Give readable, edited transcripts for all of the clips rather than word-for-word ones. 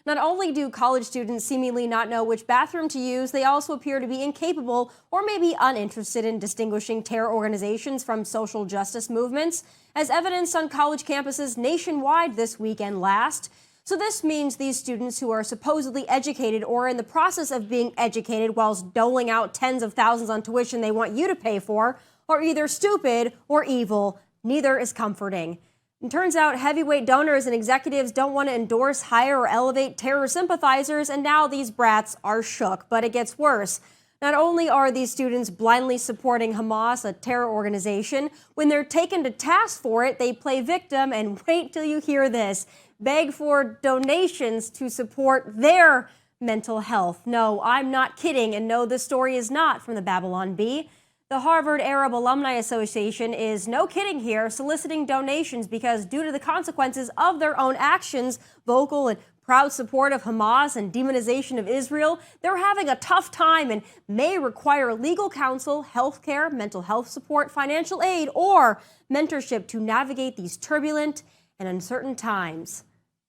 Not only do college students seemingly not know which bathroom to use, they also appear to be incapable or maybe uninterested in distinguishing terror organizations from social justice movements, as evidenced on college campuses nationwide this week and last. So this means these students who are supposedly educated or in the process of being educated whilst doling out tens of thousands on tuition they want you to pay for are either stupid or evil. Neither is comforting. It turns out heavyweight donors and executives don't want to endorse, hire, or elevate terror sympathizers, and now these brats are shook. But it gets worse. Not only are these students blindly supporting Hamas, a terror organization, when they're taken to task for it, they play victim and wait till you hear this. Beg for donations to support their mental health. No, I'm not kidding, and no, this story is not from the Babylon Bee. The Harvard Arab Alumni Association is, no kidding here, soliciting donations because due to the consequences of their own actions, vocal and proud support of Hamas and demonization of Israel, they're having a tough time and may require legal counsel, health care, mental health support, financial aid, or mentorship to navigate these turbulent and uncertain times.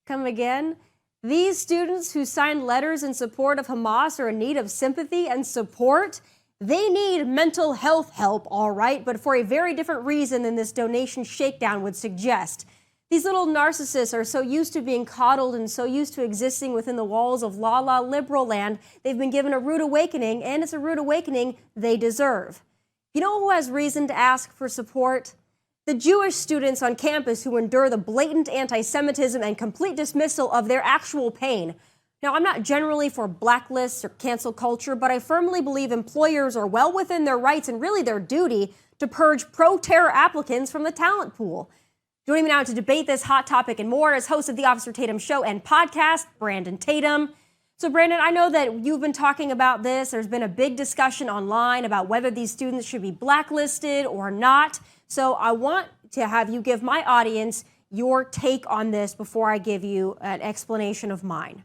Come again? These students who signed letters in support of Hamas are in need of sympathy and support. They need mental health help, all right, but for a very different reason than this donation shakedown would suggest. These little narcissists are so used to being coddled and so used to existing within the walls of la liberal land, they've been given a rude awakening, and it's a rude awakening they deserve. You know who has reason to ask for support? The Jewish students on campus who endure the blatant anti-Semitism and complete dismissal of their actual pain. Now, I'm not generally for blacklists or cancel culture, but I firmly believe employers are well within their rights and really their duty to purge pro-terror applicants from the talent pool. Joining me now to debate this hot topic and more is host of the Officer Tatum Show and podcast, Brandon Tatum. So, Brandon, I know that you've been talking about this. There's been a big discussion online about whether these students should be blacklisted or not. So I want to have you give my audience your take on this before I give you an explanation of mine.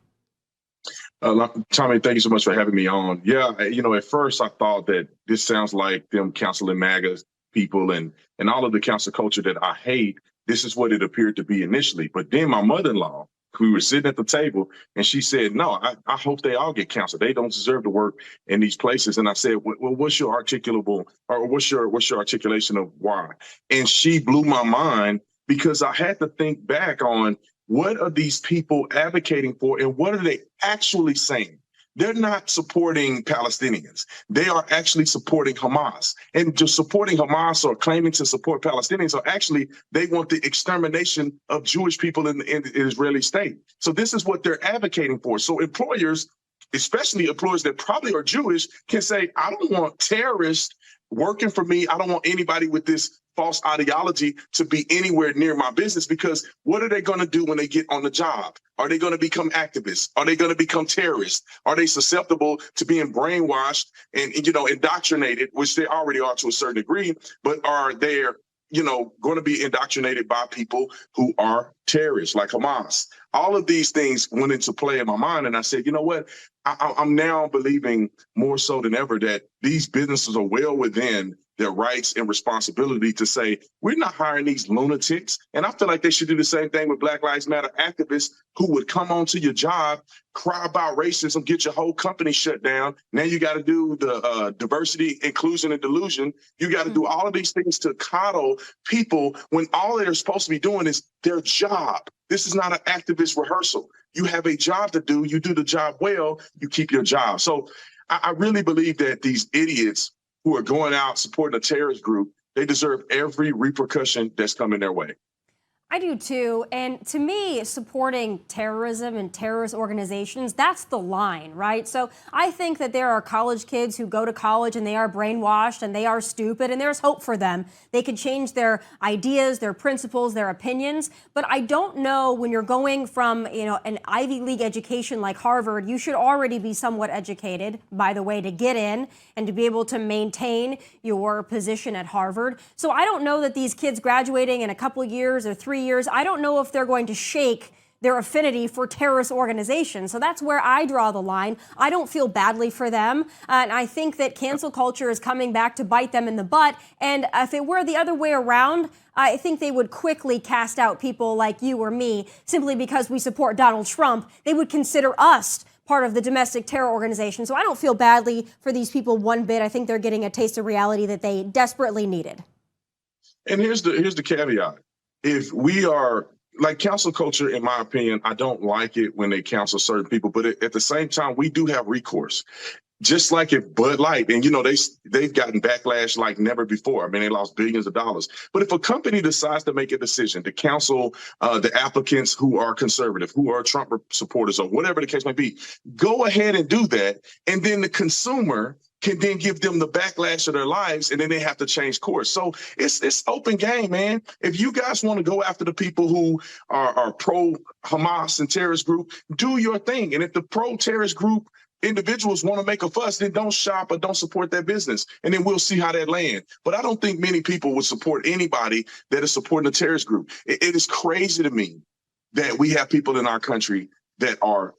Tomi, thank you so much for having me on. Yeah, at first I thought that this sounds like them counseling MAGA people and all of the counsel culture that I hate. This is what it appeared to be initially. But then my mother-in-law, we were sitting at the table, and she said, no, I hope they all get counseled. They don't deserve to work in these places. And I said, well, what's your articulation of why? And she blew my mind because I had to think back on what are these people advocating for and what are they actually saying? They're not supporting Palestinians. They are actually supporting Hamas. And just supporting Hamas or claiming to support Palestinians are actually, they want the extermination of Jewish people in the Israeli state. So this is what they're advocating for. So employers, especially employers that probably are Jewish, can say, I don't want terrorists working for me. I don't want anybody with this false ideology to be anywhere near my business, because what are they going to do when they get on the job? Are they going to become activists? Are they going to become terrorists? Are they susceptible to being brainwashed and indoctrinated, which they already are to a certain degree, but are they going to be indoctrinated by people who are terrorists like Hamas? All of these things went into play in my mind. And I said, you know what? I'm now believing more so than ever that these businesses are well within their rights and responsibility to say, we're not hiring these lunatics. And I feel like they should do the same thing with Black Lives Matter activists who would come onto your job, cry about racism, get your whole company shut down. Now you got to do the diversity, inclusion, and delusion. You got to do all of these things to coddle people when all they're supposed to be doing is their job. This is not an activist rehearsal. You have a job to do. You do the job well, you keep your job. So I really believe that these idiots who are going out supporting a terrorist group, they deserve every repercussion that's coming their way. I do too. And to me, supporting terrorism and terrorist organizations, that's the line, right? So I think that there are college kids who go to college and they are brainwashed and they are stupid, and there's hope for them. They could change their ideas, their principles, their opinions. But I don't know, when you're going from, an Ivy League education like Harvard, you should already be somewhat educated, by the way, to get in and to be able to maintain your position at Harvard. So I don't know that these kids graduating in a couple of years or 3 years, I don't know if they're going to shake their affinity for terrorist organizations. So that's where I draw the line. I don't feel badly for them. And I think that cancel culture is coming back to bite them in the butt. And if it were the other way around, I think they would quickly cast out people like you or me simply because we support Donald Trump. They would consider us part of the domestic terror organization. So I don't feel badly for these people one bit. I think they're getting a taste of reality that they desperately needed. And here's the caveat. If we are like cancel culture, in my opinion, I don't like it when they cancel certain people, but at the same time, we do have recourse. Just like if Bud Light, and they've gotten backlash like never before. I mean, they lost billions of dollars. But if a company decides to make a decision to cancel the applicants who are conservative, who are Trump supporters, or whatever the case may be, go ahead and do that. And then the consumer can then give them the backlash of their lives, and then they have to change course. So it's open game, man. If you guys want to go after the people who are pro-Hamas and terrorist group, do your thing. And if the pro-terrorist group individuals want to make a fuss, then don't shop or don't support that business. And then we'll see how that lands. But I don't think many people would support anybody that is supporting a terrorist group. It is crazy to me that we have people in our country that are,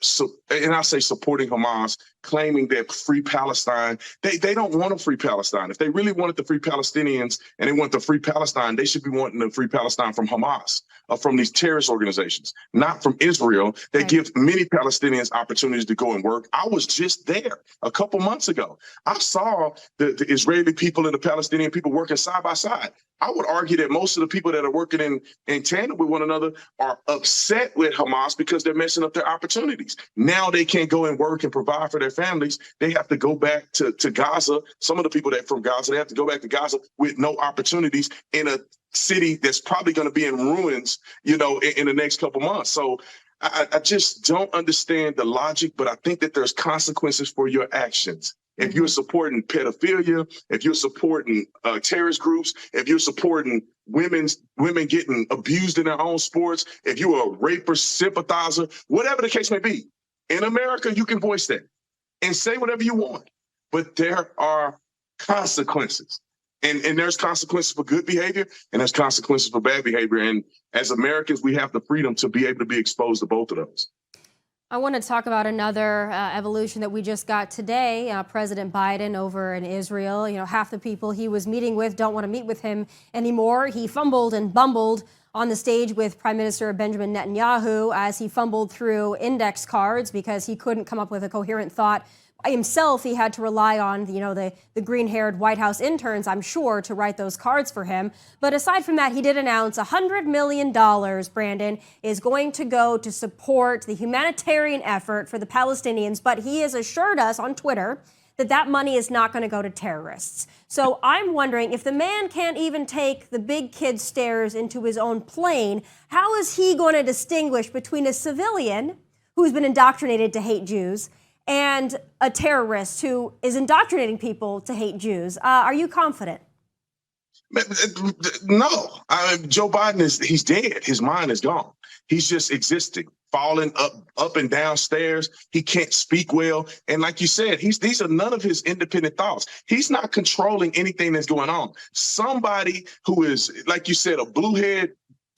and I say supporting Hamas, claiming that free Palestine. They don't want to free Palestine. If they really wanted the free Palestinians and they want the free Palestine, they should be wanting the free Palestine from Hamas, from these terrorist organizations, not from Israel that gives many Palestinians opportunities to go and work. I was just there a couple months ago. I saw the Israeli people and the Palestinian people working side by side. I would argue that most of the people that are working in tandem with one another are upset with Hamas because they're messing up their opportunities. Now they can't go and work and provide for their families. They have to go back to Gaza. Some of the people that from Gaza, they have to go back to Gaza with no opportunities in a city that's probably going to be in ruins, in the next couple months. So I just don't understand the logic, but I think that there's consequences for your actions. If you're supporting pedophilia, if you're supporting terrorist groups, if you're supporting women getting abused in their own sports, if you're a rapist sympathizer, whatever the case may be, in America, you can voice that and say whatever you want. But there are consequences. And there's consequences for good behavior and there's consequences for bad behavior. And as Americans, we have the freedom to be able to be exposed to both of those. I want to talk about another evolution that we just got today. President Biden over in Israel, half the people he was meeting with don't want to meet with him anymore. He fumbled and bumbled on the stage with Prime Minister Benjamin Netanyahu as he fumbled through index cards because he couldn't come up with a coherent thought by himself. He had to rely on, the green-haired White House interns, I'm sure, to write those cards for him. But aside from that, he did announce $100 million, Brandon, is going to go to support the humanitarian effort for the Palestinians. But he has assured us on Twitter that money is not going to go to terrorists. So I'm wondering, if the man can't even take the big kid stairs into his own plane, how is he going to distinguish between a civilian who's been indoctrinated to hate Jews and a terrorist who is indoctrinating people to hate Jews? Are you confident? No. Joe Biden he's dead. His mind is gone. He's just existing, falling up and down stairs. He can't speak well. And like you said, these are none of his independent thoughts. He's not controlling anything that's going on. Somebody who is, like you said, a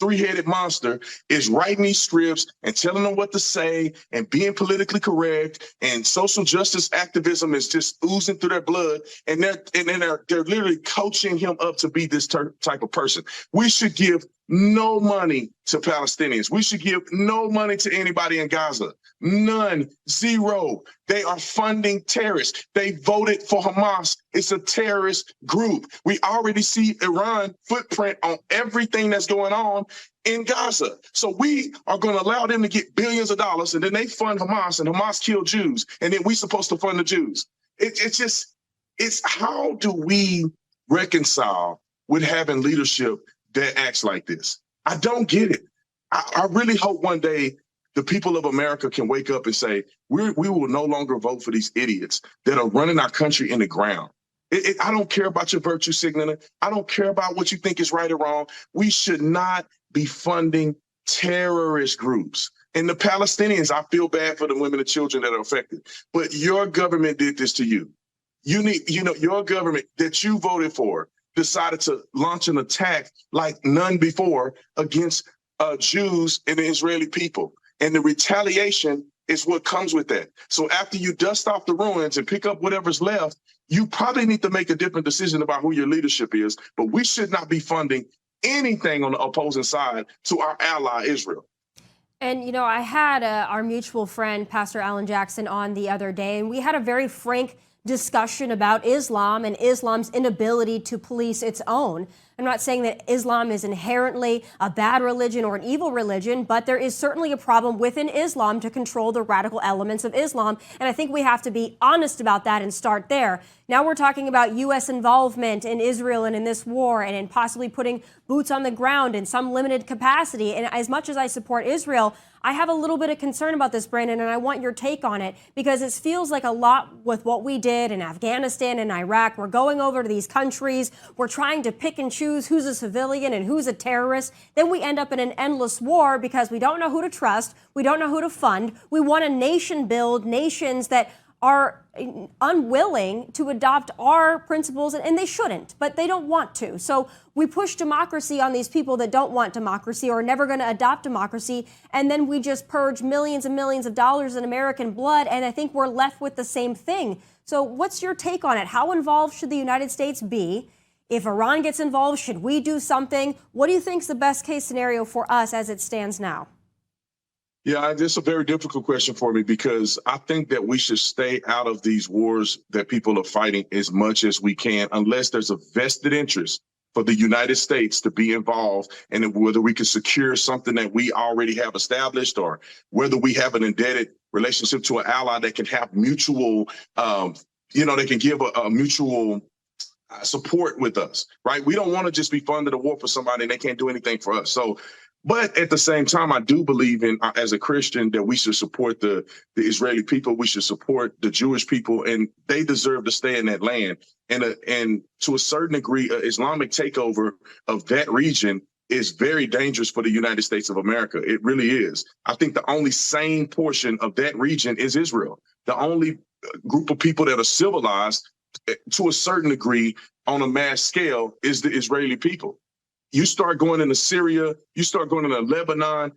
three-headed monster is writing these scripts and telling them what to say and being politically correct, and social justice activism is just oozing through their blood, and they're literally coaching him up to be this type of person. We should give no money to Palestinians. We should give no money to anybody in Gaza. None. Zero. They are funding terrorists. They voted for Hamas. It's a terrorist group. We already see Iran footprint on everything that's going on in Gaza. So we are going to allow them to get billions of dollars, and then they fund Hamas, and Hamas kill Jews, and then we're supposed to fund the Jews. It's how do we reconcile with having leadership that acts like this? I don't get it. I really hope one day the people of America can wake up and say, we will no longer vote for these idiots that are running our country in the ground. I don't care about your virtue signaling. I don't care about what you think is right or wrong. We should not be funding terrorist groups. And the Palestinians, I feel bad for the women and children that are affected. But your government did this to you. Your government that you voted for decided to launch an attack like none before against Jews and the Israeli people. And the retaliation is what comes with that. So after you dust off the ruins and pick up whatever's left, you probably need to make a different decision about who your leadership is. But we should not be funding anything on the opposing side to our ally, Israel. And, you know, I had our mutual friend, Pastor Alan Jackson, on the other day, and we had a very frank discussion about Islam and Islam's inability to police its own. I'm not saying that Islam is inherently a bad religion or an evil religion, but there is certainly a problem within Islam to control the radical elements of Islam. And I think we have to be honest about that and start there. Now we're talking about U.S. involvement in Israel and in this war and in possibly putting boots on the ground in some limited capacity. And as much as I support Israel, I have a little bit of concern about this, Brandon, and I want your take on it, because it feels like a lot with what we did in Afghanistan and Iraq. We're going over to these countries. We're trying to pick and choose who's a civilian and who's a terrorist. Then we end up in an endless war because we don't know who to trust. We don't know who to fund. We want a nation build, nations that are unwilling to adopt our principles, and they shouldn't, but they don't want to. So we push democracy on these people that don't want democracy or are never going to adopt democracy, and then we just purge millions and millions of dollars in American blood, and I think we're left with the same thing. So what's your take on it? How involved should the United States be? If Iran gets involved, should we do something? What do you think is the best case scenario for us as it stands now? Yeah, this is a very difficult question for me, because I think that we should stay out of these wars that people are fighting as much as we can, unless there's a vested interest for the United States to be involved, and whether we can secure something that we already have established, or whether we have an indebted relationship to an ally that can have mutual, they can give a mutual support with us, right? We don't want to just be funding a war for somebody and they can't do anything for us. So, but at the same time, I do believe in, as a Christian, that we should support the Israeli people. We should support the Jewish people, and they deserve to stay in that land. And to a certain degree, Islamic takeover of that region is very dangerous for the United States of America. It really is. I think the only sane portion of that region is Israel. The only group of people that are civilized to a certain degree on a mass scale is the Israeli people. You start going into Syria, you start going into Lebanon,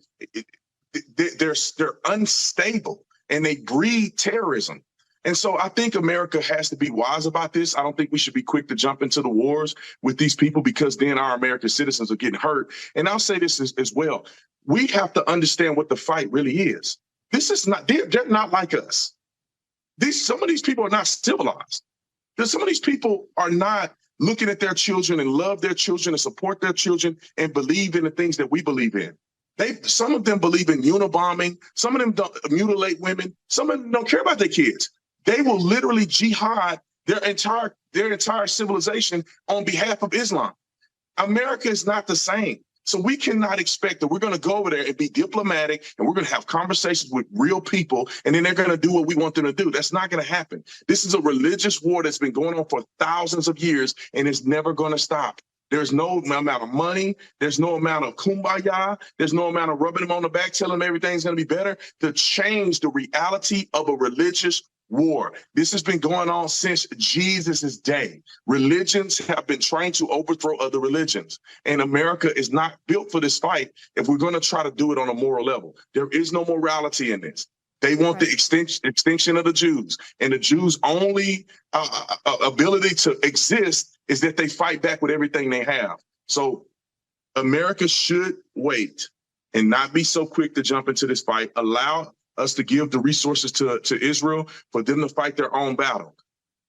they're unstable and they breed terrorism. And so I think America has to be wise about this. I don't think we should be quick to jump into the wars with these people, because then our American citizens are getting hurt. And I'll say this as well. We have to understand what the fight really is. This is not, they're not like us. Some of these people are not civilized. Some of these people are not looking at their children and love their children and support their children and believe in the things that we believe in. Some of them believe in unibombing. Some of them don't mutilate women. Some of them don't care about their kids. They will literally jihad their entire civilization on behalf of Islam. America is not the same. So we cannot expect that we're going to go over there and be diplomatic and we're going to have conversations with real people and then they're going to do what we want them to do. That's not going to happen. This is a religious war that's been going on for thousands of years, and it's never going to stop. There's no amount of money. There's no amount of kumbaya. There's no amount of rubbing them on the back, telling them everything's going to be better, to change the reality of a religious war. This has been going on since Jesus' day. Religions have been trying to overthrow other religions, and America is not built for this fight if we're going to try to do it on a moral level. There is no morality in this. They want the extinction of the Jews, and the Jews' only ability to exist is that they fight back with everything they have. So America should wait and not be so quick to jump into this fight. Allow us to give the resources to Israel for them to fight their own battle.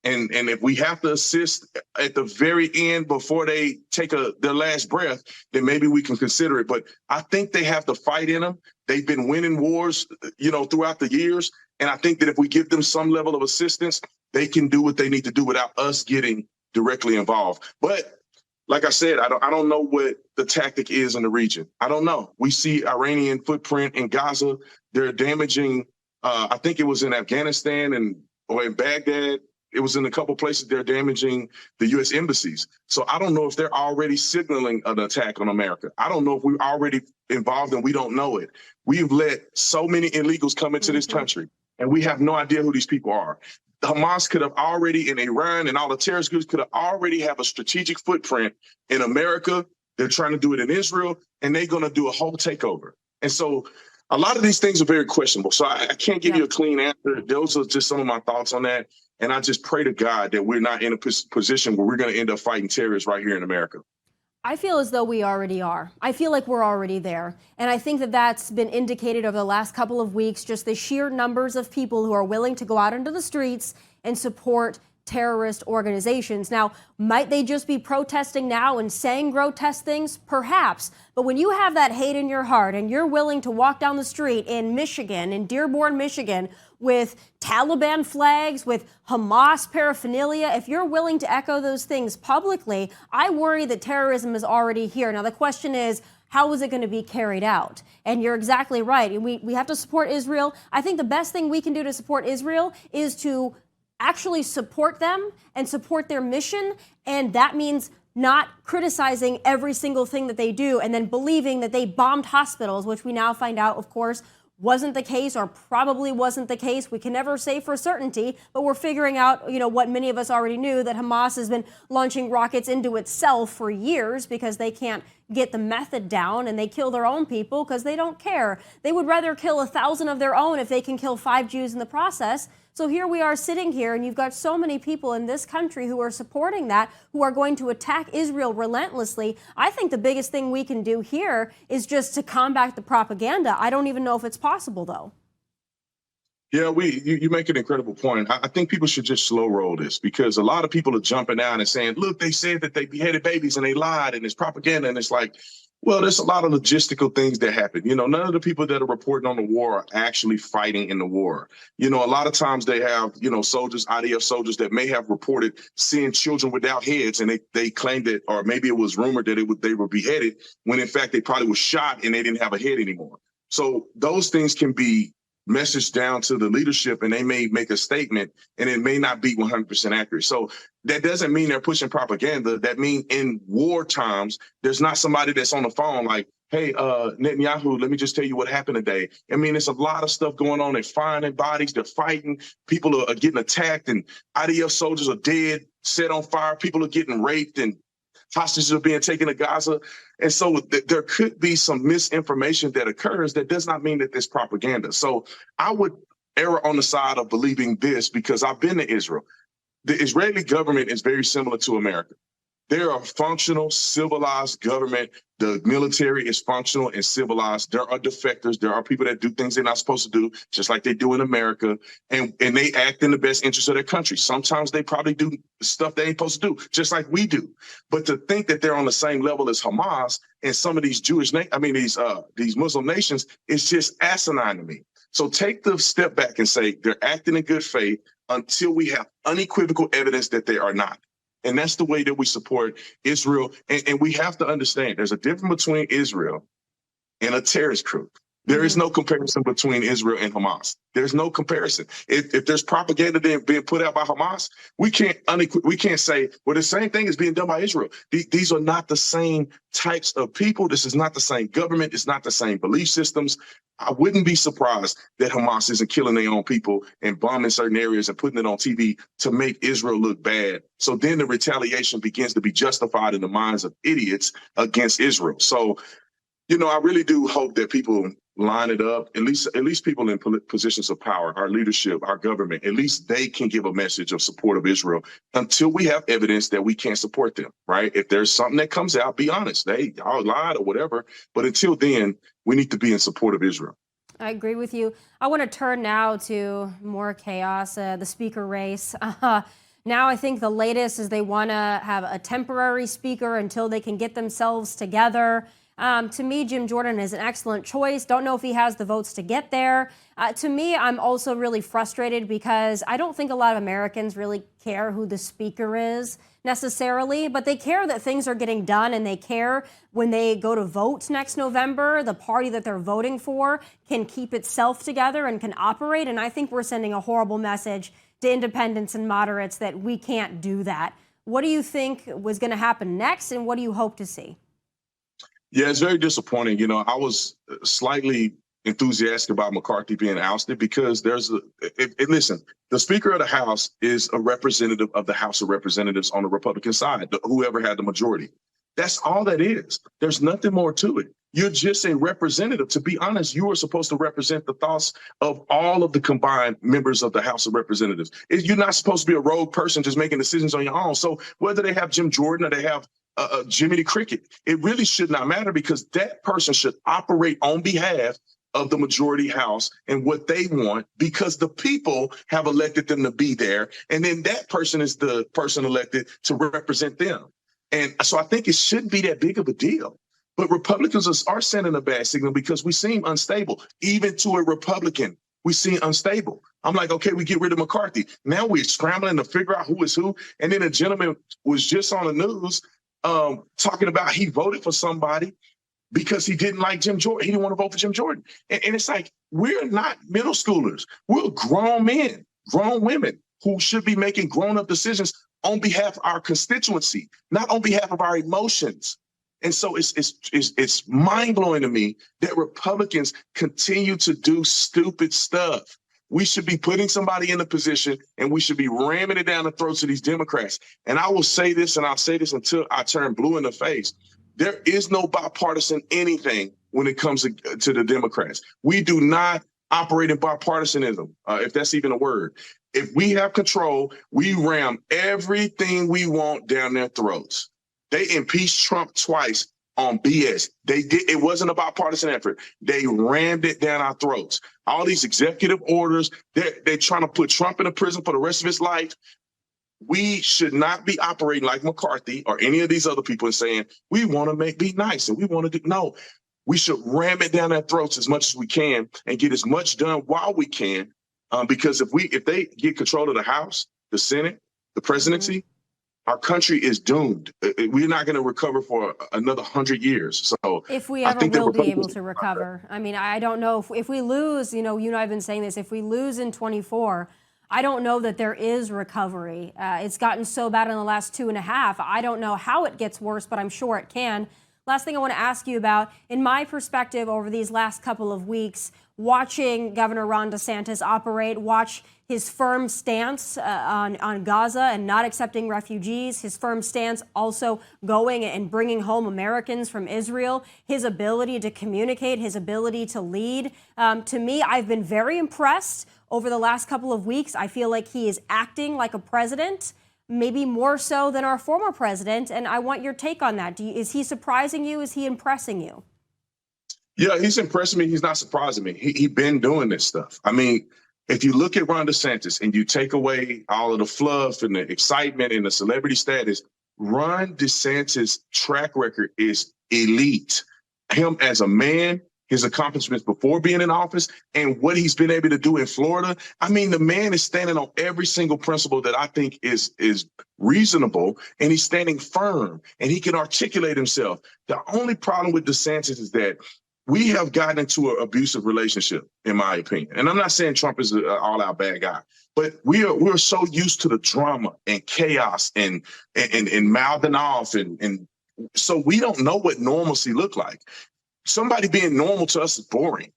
And if we have to assist at the very end before they take their last breath, then maybe we can consider it. But I think they have the fight in them. They've been winning wars, throughout the years. And I think that if we give them some level of assistance, they can do what they need to do without us getting directly involved. But like I said, I don't know what the tactic is in the region. I don't know. We see Iranian footprint in Gaza. They're damaging, I think it was in Afghanistan or in Baghdad. It was in a couple places they're damaging the U.S. embassies. So I don't know if they're already signaling an attack on America. I don't know if we're already involved and we don't know it. We've let so many illegals come into this country, and we have no idea who these people are. Hamas could have already, in Iran and all the terrorist groups could have already have a strategic footprint in America. They're trying to do it in Israel, and they're going to do a whole takeover. And so A lot of these things are very questionable. So I can't give Yeah. you a clean answer. Those are just some of my thoughts on that. And I just pray to God that we're not in a position where we're going to end up fighting terrorists right here in America. I feel as though we already are. I feel like we're already there. And I think that that's been indicated over the last couple of weeks, just the sheer numbers of people who are willing to go out into the streets and support terrorist organizations. Now, might they just be protesting now and saying grotesque things? Perhaps. But when you have that hate in your heart and you're willing to walk down the street in Michigan, in Dearborn, Michigan, with Taliban flags, with Hamas paraphernalia, if you're willing to echo those things publicly, I worry that terrorism is already here. Now, the question is, how is it going to be carried out? And you're exactly right. We have to support Israel. I think the best thing we can do to support Israel is to actually support them and support their mission. And that means not criticizing every single thing that they do and then believing that they bombed hospitals, which we now find out, of course, wasn't the case or probably wasn't the case. We can never say for certainty, but we're figuring out, what many of us already knew, that Hamas has been launching rockets into itself for years because they can't get the method down, and they kill their own people because they don't care. They would rather kill 1,000 of their own if they can kill 5 Jews in the process. So here we are sitting here, and you've got so many people in this country who are supporting that, who are going to attack Israel relentlessly. I think the biggest thing we can do here is just to combat the propaganda. I don't even know if it's possible, though. Yeah, you make an incredible point. I think people should just slow roll this, because a lot of people are jumping out and saying, look, they said that they beheaded babies and they lied and it's propaganda. And it's like, well, there's a lot of logistical things that happen. None of the people that are reporting on the war are actually fighting in the war. A lot of times they have, soldiers, IDF soldiers that may have reported seeing children without heads, and they claimed that, or maybe it was rumored that they were beheaded, when in fact they probably were shot and they didn't have a head anymore. So those things can be message down to the leadership, and they may make a statement and it may not be 100% accurate. So that doesn't mean they're pushing propaganda. That means in war times, there's not somebody that's on the phone like, hey, Netanyahu, let me just tell you what happened today. I mean, there's a lot of stuff going on. They're finding bodies, they're fighting, people are getting attacked, and IDF soldiers are dead, set on fire, people are getting raped, and hostages are being taken to Gaza. And so there could be some misinformation that occurs. That does not mean that there's propaganda. So I would err on the side of believing this, because I've been to Israel. The Israeli government is very similar to America. They're a functional, civilized government. The military is functional and civilized. There are defectors. There are people that do things they're not supposed to do, just like they do in America. And they act in the best interest of their country. Sometimes they probably do stuff they ain't supposed to do, just like we do. But to think that they're on the same level as Hamas and some of these these Muslim nations is just asinine to me. So take the step back and say they're acting in good faith until we have unequivocal evidence that they are not. And that's the way that we support Israel. And we have to understand there's a difference between Israel and a terrorist group. There is no comparison between Israel and Hamas. There's no comparison. If there's propaganda being put out by Hamas, we can't say, well, the same thing is being done by Israel. These are not the same types of people. This is not the same government. It's not the same belief systems. I wouldn't be surprised that Hamas isn't killing their own people and bombing certain areas and putting it on TV to make Israel look bad. So then the retaliation begins to be justified in the minds of idiots against Israel. So, I really do hope that people line it up, at least people in positions of power, our leadership, our government, at least they can give a message of support of Israel until we have evidence that we can't support them, right? If there's something that comes out, be honest. Hey, y'all lied or whatever. But until then, we need to be in support of Israel. I agree with you. I want to turn now to more chaos, the speaker race. Now I think the latest is they want to have a temporary speaker until they can get themselves together. To me, Jim Jordan is an excellent choice. Don't know if he has the votes to get there. To me, I'm also really frustrated because I don't think a lot of Americans really care who the speaker is necessarily, but they care that things are getting done, and they care when they go to vote next November, the party that they're voting for can keep itself together and can operate. And I think we're sending a horrible message to independents and moderates that we can't do that. What do you think was going to happen next, and what do you hope to see? Yeah, it's very disappointing. I was slightly enthusiastic about McCarthy being ousted because listen, the Speaker of the House is a representative of the House of Representatives on the Republican side, whoever had the majority. That's all that is. There's nothing more to it. You're just a representative. To be honest, you are supposed to represent the thoughts of all of the combined members of the House of Representatives. You're not supposed to be a rogue person just making decisions on your own. So whether they have Jim Jordan or they have Jimmy the Cricket, it really should not matter, because that person should operate on behalf of the majority House and what they want, because the people have elected them to be there. And then that person is the person elected to represent them. And so I think it shouldn't be that big of a deal. But Republicans are sending a bad signal because we seem unstable. Even to a Republican, we seem unstable. I'm like, okay, we get rid of McCarthy. Now we're scrambling to figure out who is who. And then a gentleman was just on the news talking about he voted for somebody because he didn't like Jim Jordan. He didn't want to vote for Jim Jordan. And it's like, we're not middle schoolers. We're grown men, grown women who should be making grown-up decisions on behalf of our constituency, not on behalf of our emotions. And so it's mind-blowing to me that Republicans continue to do stupid stuff. We should be putting somebody in a position, and we should be ramming it down the throats of these Democrats. And I will say this, and I'll say this until I turn blue in the face. There is no bipartisan anything when it comes to the Democrats. We do not operate in bipartisanism, if that's even a word. If we have control, we ram everything we want down their throats. They impeached Trump twice on BS. It wasn't a bipartisan effort. They rammed it down our throats. All these executive orders, they're trying to put Trump in a prison for the rest of his life. We should not be operating like McCarthy or any of these other people and saying, we want to be nice and we want to do, no. We should ram it down their throats as much as we can and get as much done while we can. Because if they get control of the House, the Senate, the presidency, our country is doomed. We're not going to recover for another 100 years. So if we ever will be able to recover, I mean, I don't know if we lose, you and I have been saying this, if we lose in 24, I don't know that there is recovery. It's gotten so bad in the last 2.5. I don't know how it gets worse, but I'm sure it can. Last thing I want to ask you about, in my perspective over these last couple of weeks, watching Governor Ron DeSantis operate, watch his firm stance on Gaza and not accepting refugees, his firm stance also going and bringing home Americans from Israel, his ability to communicate, his ability to lead. To me, I've been very impressed over the last couple of weeks. I feel like he is acting like a president, maybe more so than our former president. And I want your take on that. Is he surprising you? Is he impressing you? Yeah, he's impressing me. He's not surprising me. He's been doing this stuff. I mean, if you look at Ron DeSantis and you take away all of the fluff and the excitement and the celebrity status, Ron DeSantis' track record is elite. Him as a man, his accomplishments before being in office, and what he's been able to do in Florida. I mean, the man is standing on every single principle that I think is reasonable, and he's standing firm, and he can articulate himself. The only problem with DeSantis is that we have gotten into an abusive relationship, in my opinion. And I'm not saying Trump is an all-out bad guy, but we're so used to the drama and chaos and mouthing off, and so we don't know what normalcy look like. Somebody being normal to us is boring.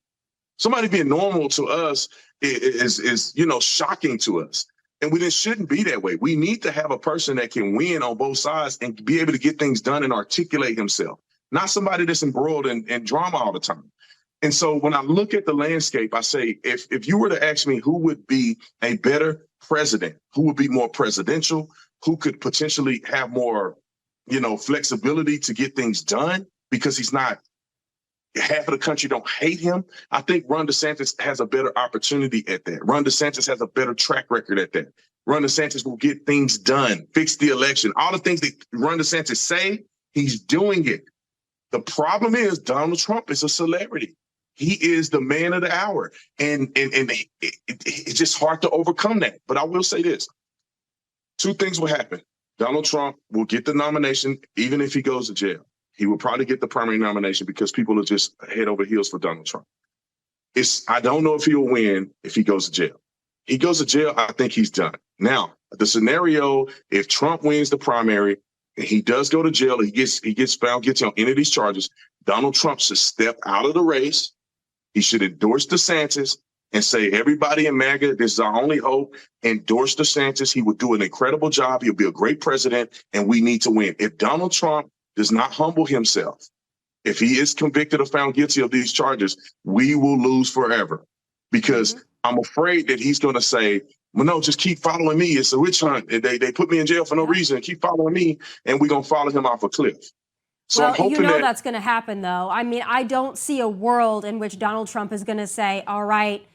Somebody being normal to us is shocking to us. And we just shouldn't be that way. We need to have a person that can win on both sides and be able to get things done and articulate himself. Not somebody that's embroiled in drama all the time. And so when I look at the landscape, I say, if you were to ask me who would be a better president, who would be more presidential, who could potentially have more, flexibility to get things done because he's not, half of the country don't hate him. I think Ron DeSantis has a better opportunity at that. Ron DeSantis has a better track record at that. Ron DeSantis will get things done, fix the election. All the things that Ron DeSantis say, he's doing it. The problem is Donald Trump is a celebrity. He is the man of the hour. And it's just hard to overcome that. But I will say this. Two things will happen. Donald Trump will get the nomination, even if he goes to jail. He will probably get the primary nomination because people are just head over heels for Donald Trump. I don't know if he'll win if he goes to jail. He goes to jail, I think he's done. Now, the scenario, if Trump wins the primary, and he does go to jail, he gets found guilty on any of these charges, Donald Trump should step out of the race. He should endorse DeSantis and say, everybody in MAGA, this is our only hope. Endorse DeSantis. He will do an incredible job. He'll be a great president, and we need to win. If Donald Trump does not humble himself if he is convicted or found guilty of these charges, we will lose forever, because I'm afraid that he's going to say, well, no, just keep following me. It's a witch hunt. They put me in jail for no reason. Keep following me, and we're going to follow him off a cliff. So well, I'm hoping that's going to happen, though. I mean, I don't see a world in which Donald Trump is going to say, all right,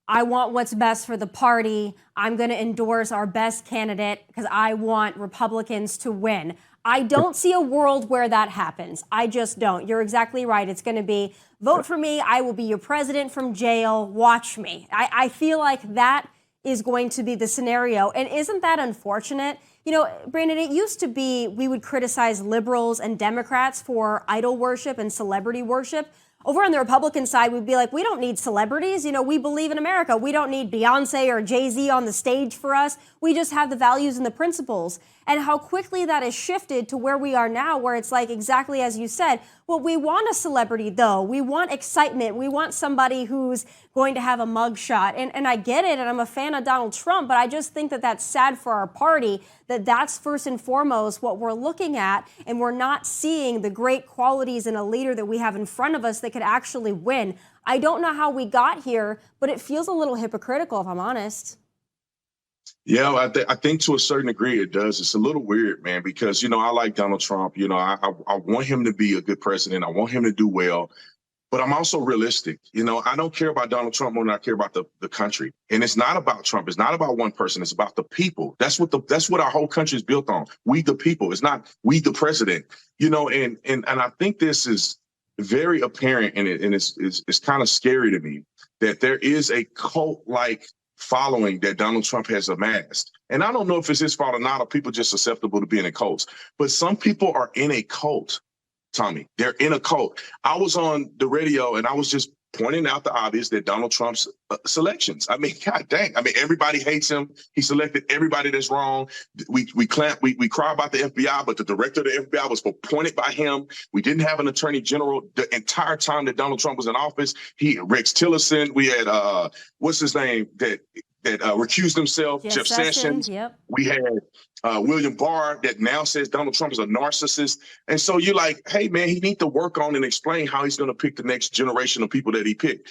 I want what's best for the party. I'm going to endorse our best candidate because I want Republicans to win. I don't see a world where that happens. I just don't. You're exactly right. It's going to be, vote for me. I will be your president from jail. Watch me. I feel like that is going to be the scenario. And isn't that unfortunate? You know, Brandon, it used to be we would criticize liberals and Democrats for idol worship and celebrity worship. Over on the Republican side, we'd be like, we don't need celebrities. You know, we believe in America. We don't need Beyonce or Jay-Z on the stage for us. We just have the values and the principles. And how quickly that has shifted to where we are now, where it's like exactly as you said, well, we want a celebrity, though. We want excitement. We want somebody who's going to have a mugshot. And I get it, and I'm a fan of Donald Trump, but I just think that that's sad for our party, that that's first and foremost what we're looking at, and we're not seeing the great qualities in a leader that we have in front of us that could actually win. I don't know how we got here, but it feels a little hypocritical, if I'm honest. Yeah, I think to a certain degree it does. It's a little weird, man, because, you know, I like Donald Trump. You know, I want him to be a good president. I want him to do well. But I'm also realistic. You know, I don't care about Donald Trump more than I care about the country. And it's not about Trump. It's not about one person. It's about the people. That's what our whole country is built on. We the people. It's not we the president. You know, and I think this is very apparent, and it's kind of scary to me that there is a cult-like following that Donald Trump has amassed. And I don't know if it's his fault or not, or people just susceptible to being in cults. But some people are in a cult, Tommy. They're in a cult. I was on the radio and I was just pointing out the obvious, that Donald Trump's selections. I mean, God dang. I mean, everybody hates him. He selected everybody that's wrong. We cry about the FBI, but the director of the FBI was appointed by him. We didn't have an attorney general the entire time that Donald Trump was in office. Rex Tillerson. We had what's his name that recused himself. Jeff Sessions. Yep. We had William Barr that now says Donald Trump is a narcissist. And so you're like, hey, man, he needs to work on and explain how he's going to pick the next generation of people that he picked.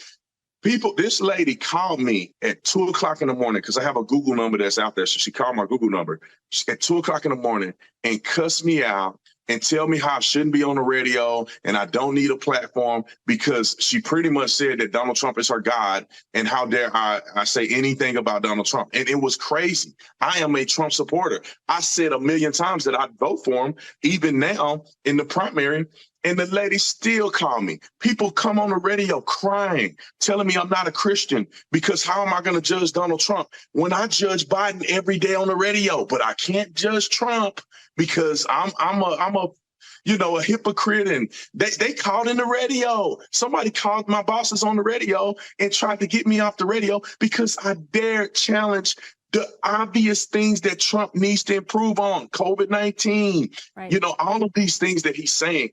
This lady called me at 2 o'clock in the morning, because I have a Google number that's out there. So she called my Google number at 2 o'clock in the morning and cussed me out and tell me how I shouldn't be on the radio and I don't need a platform, because she pretty much said that Donald Trump is her God, and how dare I say anything about Donald Trump. And it was crazy. I am a Trump supporter. I said a million times that I'd vote for him, even now in the primary. And the lady still called me. People come on the radio crying, telling me I'm not a Christian, because how am I going to judge Donald Trump when I judge Biden every day on the radio? But I can't judge Trump because I'm a hypocrite. And they called in the radio. Somebody called my bosses on the radio and tried to get me off the radio because I dared challenge the obvious things that Trump needs to improve on, COVID-19, right. You know, all of these things that he's saying.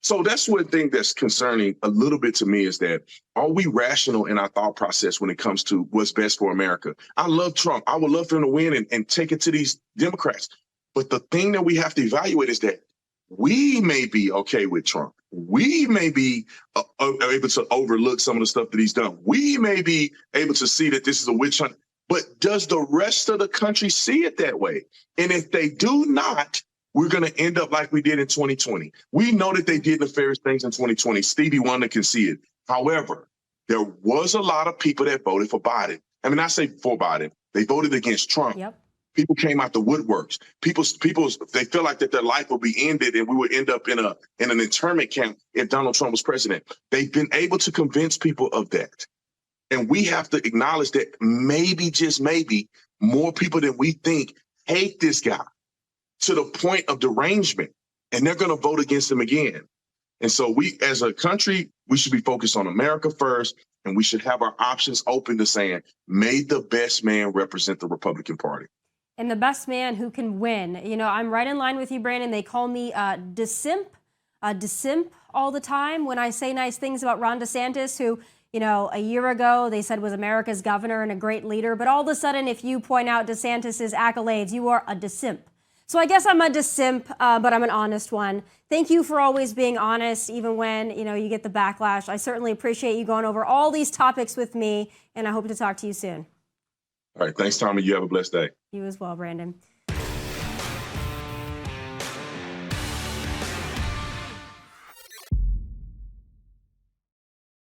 So that's one thing that's concerning a little bit to me, is that, are we rational in our thought process when it comes to what's best for America? I love Trump. I would love for him to win and take it to these Democrats. But the thing that we have to evaluate is that we may be okay with Trump. We may be able to overlook some of the stuff that he's done. We may be able to see that this is a witch hunt. But does the rest of the country see it that way? And if they do not, we're going to end up like we did in 2020. We know that they did nefarious things in 2020. Stevie Wonder can see it. However, there was a lot of people that voted for Biden. I mean, I say for Biden. They voted against Trump. Yep. People came out the woodworks. People, they feel like that their life will be ended and we would end up in an internment camp if Donald Trump was president. They've been able to convince people of that. And we have to acknowledge that maybe, just maybe, more people than we think hate this guy to the point of derangement, and they're going to vote against him again. And so we, as a country, we should be focused on America first, and we should have our options open to saying, may the best man represent the Republican Party. And the best man who can win. You know, I'm right in line with you, Brandon. They call me DeSimp all the time when I say nice things about Ron DeSantis, who, you know, a year ago they said was America's governor and a great leader. But all of a sudden, if you point out DeSantis's accolades, you are a DeSimp. So I guess I'm a simp, but I'm an honest one. Thank you for always being honest, even when you get the backlash. I certainly appreciate you going over all these topics with me, and I hope to talk to you soon. All right. Thanks, Tommy. You have a blessed day. You as well, Brandon.